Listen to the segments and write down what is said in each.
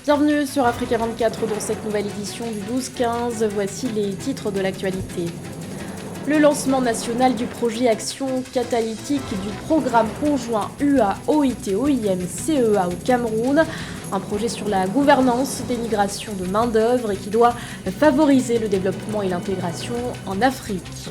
Bienvenue sur Africa 24 dans cette nouvelle édition du 12-15. Voici les titres de l'actualité. Le lancement national du projet Action catalytique du programme conjoint UA-OIT-OIM-CEA au Cameroun. Un projet sur la gouvernance des migrations de main-d'œuvre et qui doit favoriser le développement et l'intégration en Afrique.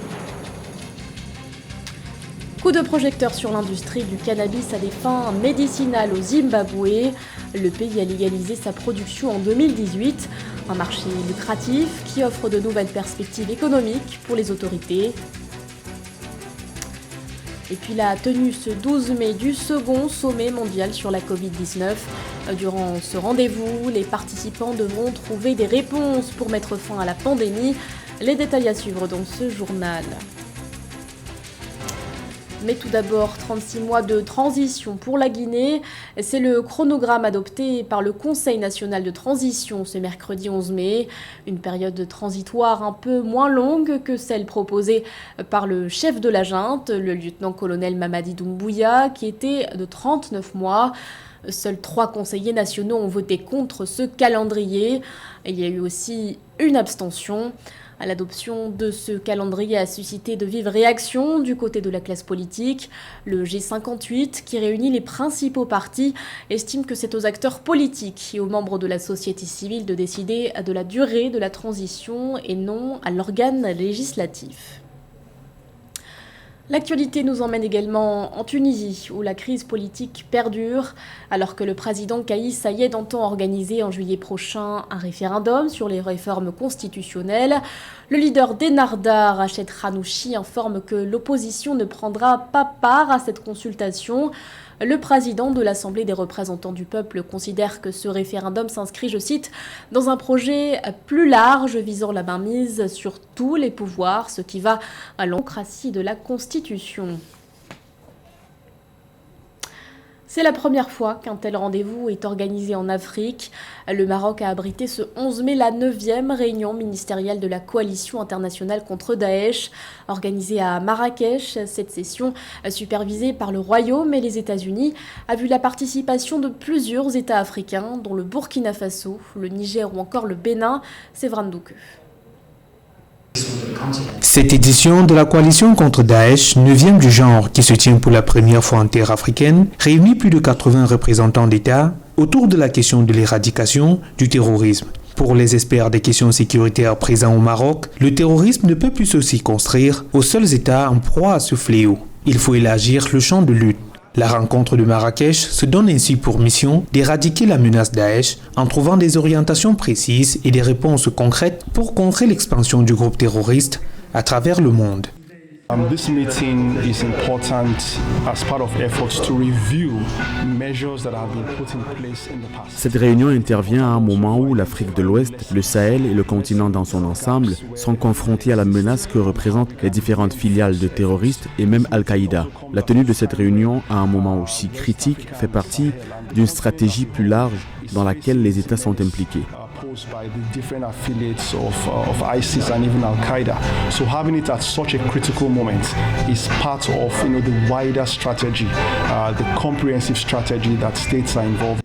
Coup de projecteur sur l'industrie du cannabis à des fins médicinales au Zimbabwe. Le pays a légalisé sa production en 2018. Un marché lucratif qui offre de nouvelles perspectives économiques pour les autorités. Et puis la tenue ce 12 mai du second sommet mondial sur la Covid-19. Durant ce rendez-vous, les participants devront trouver des réponses pour mettre fin à la pandémie. Les détails à suivre dans ce journal. Mais tout d'abord, 36 mois de transition pour la Guinée. C'est le chronogramme adopté par le Conseil national de transition ce mercredi 11 mai. Une période transitoire un peu moins longue que celle proposée par le chef de la junte, le lieutenant-colonel Mamadi Doumbouya, qui était de 39 mois. Seuls 3 conseillers nationaux ont voté contre ce calendrier. Il y a eu aussi une abstention. L'adoption de ce calendrier a suscité de vives réactions du côté de la classe politique. Le G58, qui réunit les principaux partis, estime que c'est aux acteurs politiques et aux membres de la société civile de décider de la durée de la transition et non à l'organe législatif. L'actualité nous emmène également en Tunisie, où la crise politique perdure, alors que le président Kais Saied entend organiser en juillet prochain un référendum sur les réformes constitutionnelles. Le leader d'Ennahda, Rached Ghannouchi, informe que l'opposition ne prendra pas part à cette consultation. Le président de l'Assemblée des représentants du peuple considère que ce référendum s'inscrit, je cite, dans un projet plus large visant la mainmise sur tous les pouvoirs, ce qui va à l'encratie de la Constitution. C'est la première fois qu'un tel rendez-vous est organisé en Afrique. Le Maroc a abrité ce 11 mai la 9e réunion ministérielle de la coalition internationale contre Daesh. Organisée à Marrakech, cette session, supervisée par le Royaume et les États-Unis, a vu la participation de plusieurs États africains, dont le Burkina Faso, le Niger ou encore le Bénin. Séverin Ndouke. Cette édition de la coalition contre Daesh, 9e du genre, qui se tient pour la première fois en terre africaine, réunit plus de 80 représentants d'États autour de la question de l'éradication du terrorisme. Pour les experts des questions sécuritaires présents au Maroc, le terrorisme ne peut plus se circonscrire aux seuls États en proie à ce fléau. Il faut élargir le champ de lutte. La rencontre de Marrakech se donne ainsi pour mission d'éradiquer la menace Daesh en trouvant des orientations précises et des réponses concrètes pour contrer l'expansion du groupe terroriste à travers le monde. This meeting is important as part of efforts to review measures that have been put in place in the past. Cette réunion intervient à un moment où l'Afrique de l'Ouest, le Sahel et le continent dans son ensemble sont confrontés à la menace que représentent les différentes filiales de terroristes et même Al-Qaïda. La tenue de cette réunion à un moment aussi critique fait partie d'une stratégie plus large dans laquelle les États sont impliqués. By the different affiliates of ISIS and even Al-Qaeda. So having it at such a critical moment is part of the wider strategy, the comprehensive strategy that states are involved.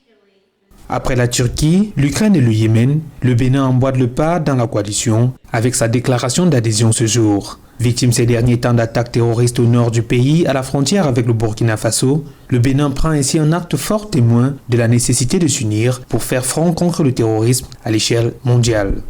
Après la Turquie, l'Ukraine et le Yémen, le Bénin emboîte le pas dans la coalition avec sa déclaration d'adhésion ce jour. Victime ces derniers temps d'attaques terroristes au nord du pays, à la frontière avec le Burkina Faso, le Bénin prend ainsi un acte fort témoin de la nécessité de s'unir pour faire front contre le terrorisme à l'échelle mondiale.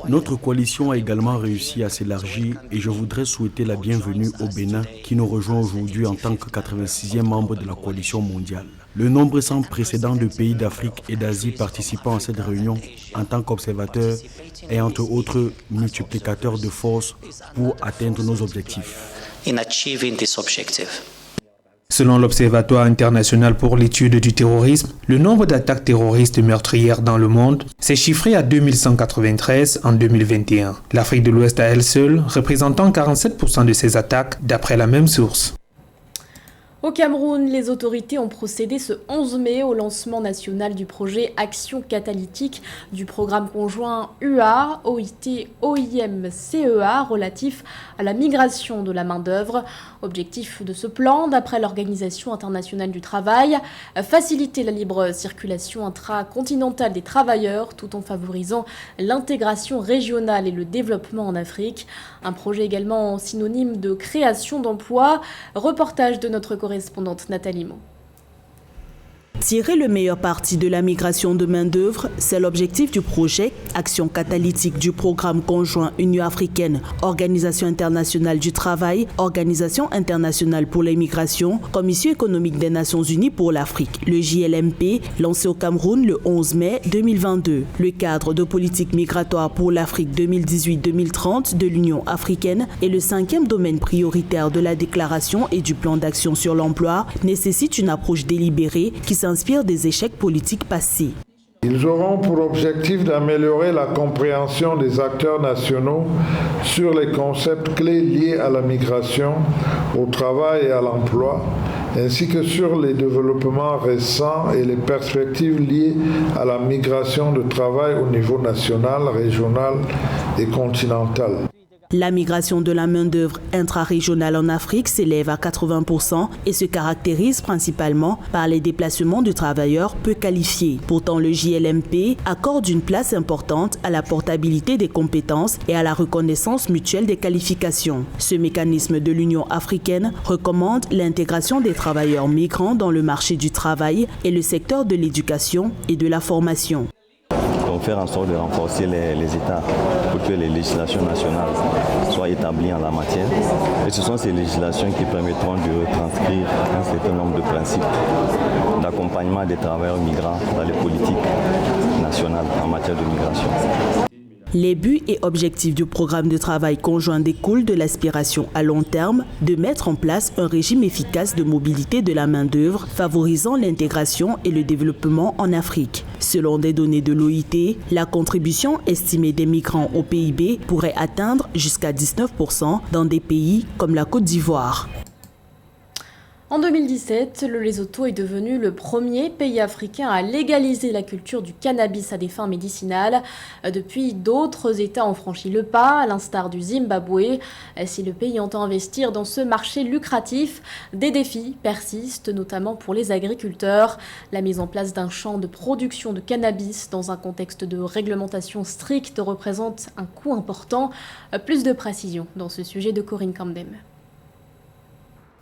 Notre coalition a également réussi à s'élargir et je voudrais souhaiter la bienvenue au Bénin qui nous rejoint aujourd'hui en tant que 86e membre de la coalition mondiale. Le nombre sans précédent de pays d'Afrique et d'Asie participant à cette réunion en tant qu'observateurs est entre autres multiplicateur de force pour atteindre nos objectifs. Selon l'Observatoire international pour l'étude du terrorisme, le nombre d'attaques terroristes meurtrières dans le monde s'est chiffré à 2193 en 2021. L'Afrique de l'Ouest à elle seule représentant 47% de ces attaques d'après la même source. Au Cameroun, les autorités ont procédé ce 11 mai au lancement national du projet Action catalytique du programme conjoint UA, OIT, OIM, CEA relatif à la migration de la main-d'œuvre. Objectif de ce plan, d'après l'Organisation internationale du travail, faciliter la libre circulation intracontinentale des travailleurs tout en favorisant l'intégration régionale et le développement en Afrique. Un projet également synonyme de création d'emplois. Reportage de notre correspondante Nathalie Mo. Tirer le meilleur parti de la migration de main-d'œuvre, c'est l'objectif du projet Action catalytique du programme conjoint Union africaine, Organisation internationale du travail, Organisation internationale pour les migrations, Commission économique des Nations unies pour l'Afrique, le JLMP, lancé au Cameroun le 11 mai 2022. Le cadre de politique migratoire pour l'Afrique 2018-2030 de l'Union africaine est le 5e domaine prioritaire de la déclaration et du plan d'action sur l'emploi, nécessite une approche délibérée qui s'inspire des échecs politiques passés. Ils auront pour objectif d'améliorer la compréhension des acteurs nationaux sur les concepts clés liés à la migration, au travail et à l'emploi, ainsi que sur les développements récents et les perspectives liées à la migration de travail au niveau national, régional et continental. La migration de la main-d'œuvre intra-régionale en Afrique s'élève à 80% et se caractérise principalement par les déplacements de travailleurs peu qualifiés. Pourtant, le JLMP accorde une place importante à la portabilité des compétences et à la reconnaissance mutuelle des qualifications. Ce mécanisme de l'Union africaine recommande l'intégration des travailleurs migrants dans le marché du travail et le secteur de l'éducation et de la formation. Faire en sorte de renforcer les États pour que les législations nationales soient établies en la matière. Et ce sont ces législations qui permettront de retranscrire un certain nombre de principes d'accompagnement des travailleurs migrants dans les politiques nationales en matière de migration. Les buts et objectifs du programme de travail conjoint découlent de l'aspiration à long terme de mettre en place un régime efficace de mobilité de la main-d'œuvre, favorisant l'intégration et le développement en Afrique. Selon des données de l'OIT, la contribution estimée des migrants au PIB pourrait atteindre jusqu'à 19% dans des pays comme la Côte d'Ivoire. En 2017, le Lesotho est devenu le premier pays africain à légaliser la culture du cannabis à des fins médicinales. Depuis, d'autres États ont franchi le pas, à l'instar du Zimbabwe. Si le pays entend investir dans ce marché lucratif, des défis persistent, notamment pour les agriculteurs. La mise en place d'un champ de production de cannabis dans un contexte de réglementation stricte représente un coût important. Plus de précisions dans ce sujet de Corinne Camdem.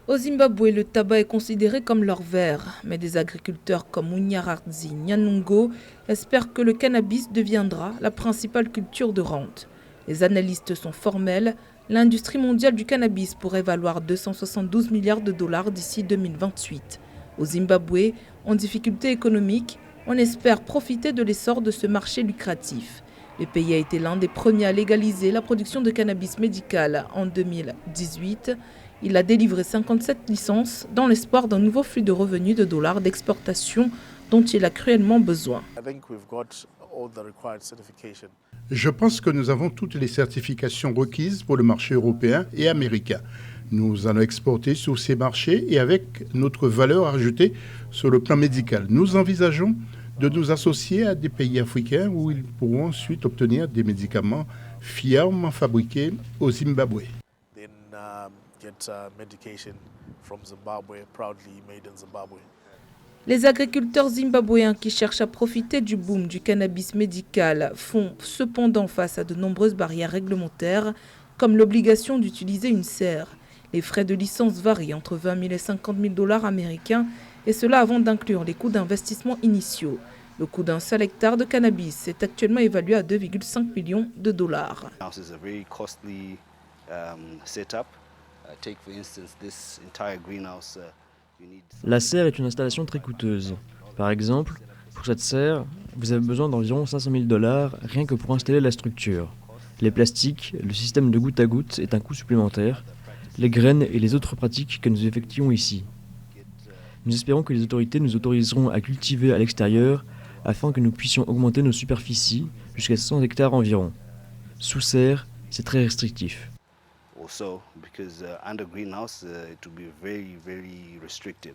Au Zimbabwe, le tabac est considéré comme l'or vert, mais des agriculteurs comme Unyarazi Nyanungo espèrent que le cannabis deviendra la principale culture de rente. Les analystes sont formels, l'industrie mondiale du cannabis pourrait valoir 272 milliards de dollars d'ici 2028. Au Zimbabwe, en difficulté économique, on espère profiter de l'essor de ce marché lucratif. Le pays a été l'un des premiers à légaliser la production de cannabis médical en 2018. Il a délivré 57 licences dans l'espoir d'un nouveau flux de revenus de dollars d'exportation dont il a cruellement besoin. Je pense que nous avons toutes les certifications requises pour le marché européen et américain. Nous allons exporter sur ces marchés et avec notre valeur ajoutée sur le plan médical. Nous envisageons de nous associer à des pays africains où ils pourront ensuite obtenir des médicaments fièrement fabriqués au Zimbabwe. Les agriculteurs zimbabwéens qui cherchent à profiter du boom du cannabis médical font cependant face à de nombreuses barrières réglementaires, comme l'obligation d'utiliser une serre. Les frais de licence varient entre 20 000 et 50 000 dollars américains, et cela avant d'inclure les coûts d'investissement initiaux. Le coût d'un seul hectare de cannabis est actuellement évalué à 2,5 millions de dollars. La serre est une installation très coûteuse. Par exemple, pour cette serre, vous avez besoin d'environ 500 000 dollars rien que pour installer la structure. Les plastiques, le système de goutte à goutte est un coût supplémentaire, les graines et les autres pratiques que nous effectuons ici. Nous espérons que les autorités nous autoriseront à cultiver à l'extérieur afin que nous puissions augmenter nos superficies jusqu'à 100 hectares environ. Sous serre, c'est très restrictif. also because under greenhouse it will be very, very restrictive.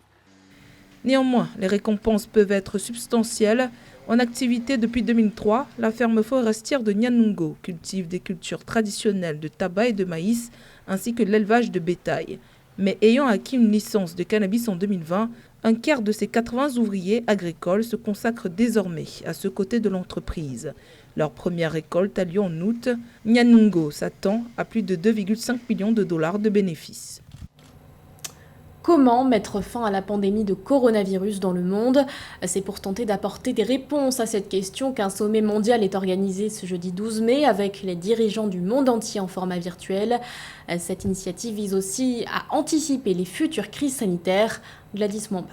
Néanmoins, les récompenses peuvent être substantielles. En activité depuis 2003, la ferme forestière de Nyanungo cultive des cultures traditionnelles de tabac et de maïs, ainsi que l'élevage de bétail. Mais ayant acquis une licence de cannabis en 2020, un quart de ses 80 ouvriers agricoles se consacrent désormais à ce côté de l'entreprise. Leur première récolte a lieu en août. Nyanungo s'attend à plus de 2,5 millions de dollars de bénéfices. Comment mettre fin à la pandémie de coronavirus dans le monde? C'est pour tenter d'apporter des réponses à cette question qu'un sommet mondial est organisé ce jeudi 12 mai avec les dirigeants du monde entier en format virtuel. Cette initiative vise aussi à anticiper les futures crises sanitaires. Gladys Mwamba.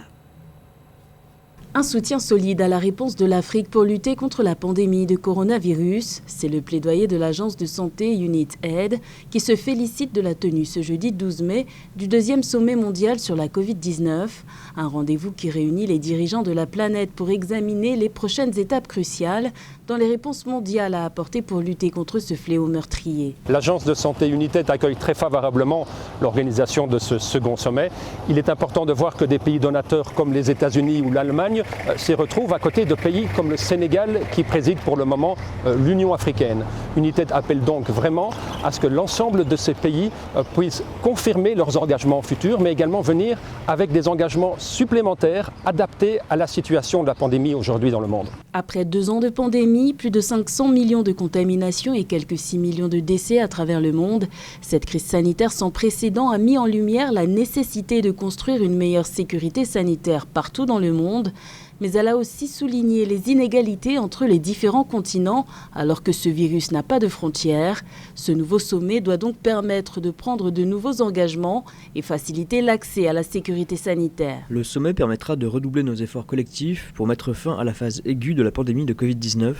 Un soutien solide à la réponse de l'Afrique pour lutter contre la pandémie de coronavirus, c'est le plaidoyer de l'agence de santé UNITAID qui se félicite de la tenue ce jeudi 12 mai du deuxième sommet mondial sur la Covid-19, un rendez-vous qui réunit les dirigeants de la planète pour examiner les prochaines étapes cruciales dans les réponses mondiales à apporter pour lutter contre ce fléau meurtrier. L'agence de santé UNITAID accueille très favorablement l'organisation de ce second sommet. Il est important de voir que des pays donateurs comme les États-Unis ou l'Allemagne s'y retrouvent à côté de pays comme le Sénégal qui préside pour le moment l'Union africaine. UNITAID appelle donc vraiment à ce que l'ensemble de ces pays puissent confirmer leurs engagements futurs, mais également venir avec des engagements supplémentaires adaptés à la situation de la pandémie aujourd'hui dans le monde. Après 2 ans de pandémie, plus de 500 millions de contaminations et quelques 6 millions de décès à travers le monde, cette crise sanitaire sans précédent a mis en lumière la nécessité de construire une meilleure sécurité sanitaire partout dans le monde. Mais elle a aussi souligné les inégalités entre les différents continents, alors que ce virus n'a pas de frontières. Ce nouveau sommet doit donc permettre de prendre de nouveaux engagements et faciliter l'accès à la sécurité sanitaire. Le sommet permettra de redoubler nos efforts collectifs pour mettre fin à la phase aiguë de la pandémie de Covid-19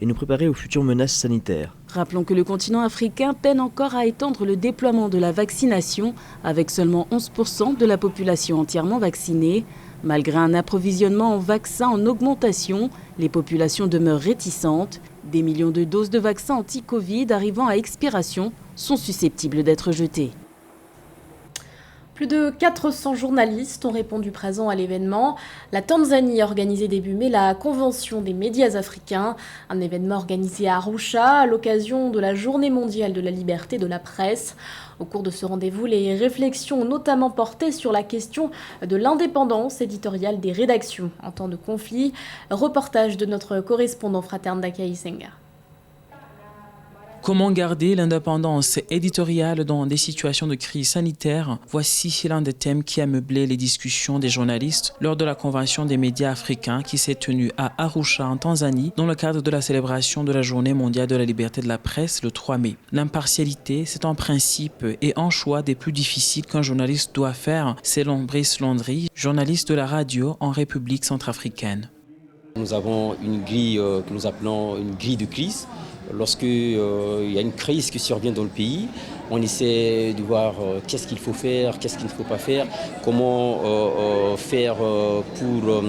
et nous préparer aux futures menaces sanitaires. Rappelons que le continent africain peine encore à étendre le déploiement de la vaccination, avec seulement 11% de la population entièrement vaccinée. Malgré un approvisionnement en vaccins en augmentation, les populations demeurent réticentes. Des millions de doses de vaccins anti-Covid arrivant à expiration sont susceptibles d'être jetées. Plus de 400 journalistes ont répondu présents à l'événement. La Tanzanie a organisé début mai la Convention des médias africains, un événement organisé à Arusha à l'occasion de la Journée mondiale de la liberté de la presse. Au cours de ce rendez-vous, les réflexions ont notamment porté sur la question de l'indépendance éditoriale des rédactions en temps de conflit. Reportage de notre correspondant fraterne Dakai Senga. Comment garder l'indépendance éditoriale dans des situations de crise sanitaire? Voici l'un des thèmes qui a meublé les discussions des journalistes lors de la Convention des médias africains qui s'est tenue à Arusha en Tanzanie dans le cadre de la célébration de la Journée mondiale de la liberté de la presse le 3 mai. L'impartialité, c'est un principe et un choix des plus difficiles qu'un journaliste doit faire, selon Brice Landry, journaliste de la radio en République centrafricaine. Nous avons une grille que nous appelons une grille de crise. Lorsqu'il y a une crise qui survient dans le pays, on essaie de voir qu'est-ce qu'il faut faire, qu'est-ce qu'il ne faut pas faire, comment faire pour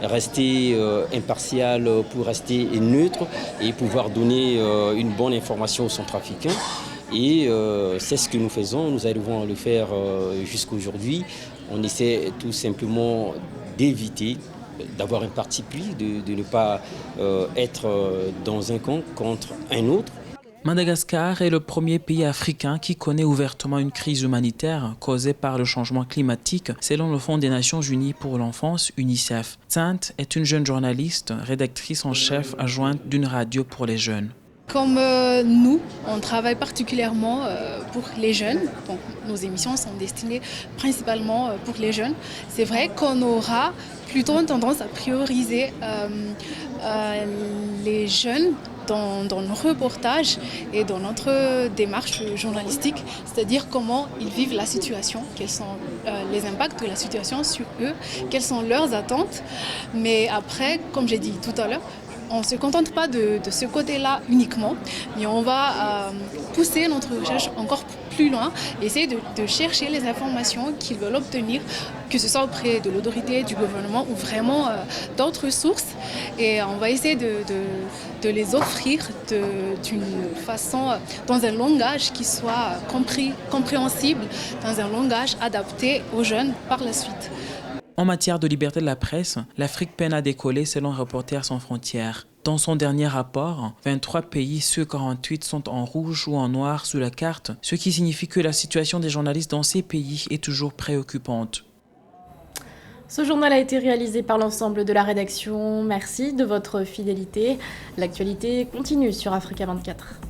rester impartial, pour rester neutre et pouvoir donner une bonne information aux Centrafricains. Et c'est ce que nous faisons, nous arrivons à le faire jusqu'aujourd'hui. On essaie tout simplement d'éviter d'avoir un parti pris, de ne pas être dans un camp contre un autre. Madagascar est le premier pays africain qui connaît ouvertement une crise humanitaire causée par le changement climatique, selon le Fonds des Nations Unies pour l'enfance, UNICEF. Tsant est une jeune journaliste, rédactrice en chef adjointe d'une radio pour les jeunes. Comme nous, on travaille particulièrement pour les jeunes. Donc, nos émissions sont destinées principalement pour les jeunes. C'est vrai qu'on aura plutôt une tendance à prioriser les jeunes dans nos reportages et dans notre démarche journalistique, c'est-à-dire comment ils vivent la situation, quels sont les impacts de la situation sur eux, quelles sont leurs attentes. Mais après, comme j'ai dit tout à l'heure, on ne se contente pas de ce côté-là uniquement, mais on va pousser notre recherche encore plus loin, essayer de chercher les informations qu'ils veulent obtenir, que ce soit auprès de l'autorité, du gouvernement ou vraiment d'autres sources. Et on va essayer de les offrir d'une façon, dans un langage qui soit compréhensible, dans un langage adapté aux jeunes par la suite. En matière de liberté de la presse, l'Afrique peine à décoller selon Reporters sans frontières. Dans son dernier rapport, 23 pays sur 48 sont en rouge ou en noir sous la carte, ce qui signifie que la situation des journalistes dans ces pays est toujours préoccupante. Ce journal a été réalisé par l'ensemble de la rédaction. Merci de votre fidélité. L'actualité continue sur Africa 24.